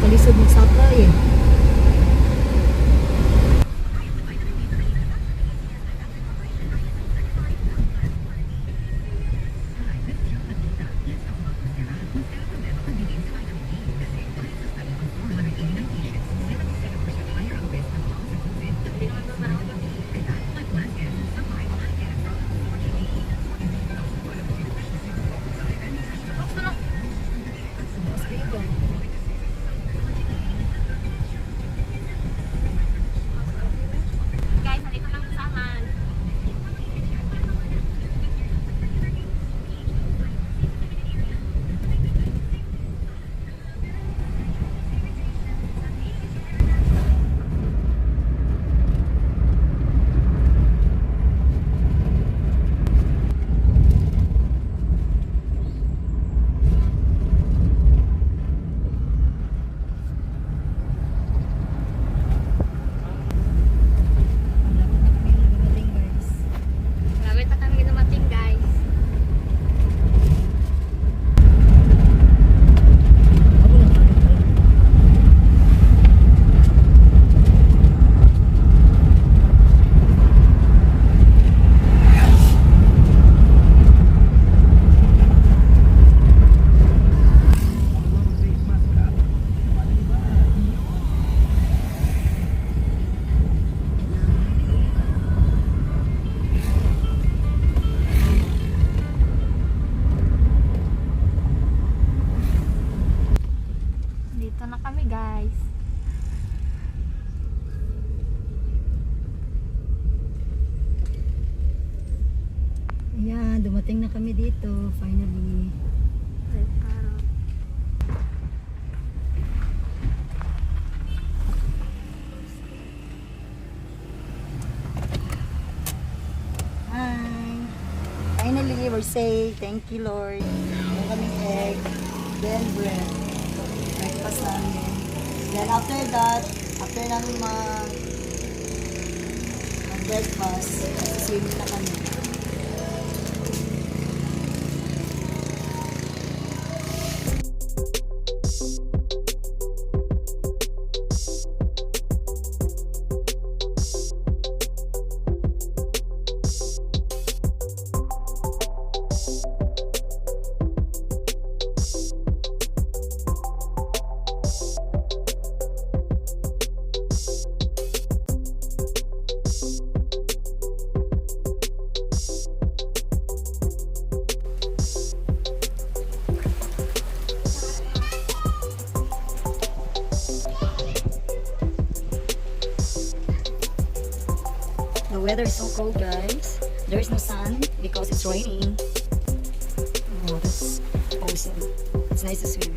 Kalisod magsakay eh. Guys, nandito lang sa SAMAL. Malapit na kami dumating, guys. Dito na kami, guys. Ayan, dumating na kami dito, finally. PARROT. Hi! Finally, we're safe. Thank you, Lord. Meron kaming egg, then bread. Breakfast namin. Then after that, after namin mag-breakfast, swimming na kami. The weather is so cold, guys. There is no sun because it's raining. Oh, that's awesome. It's nice to swim.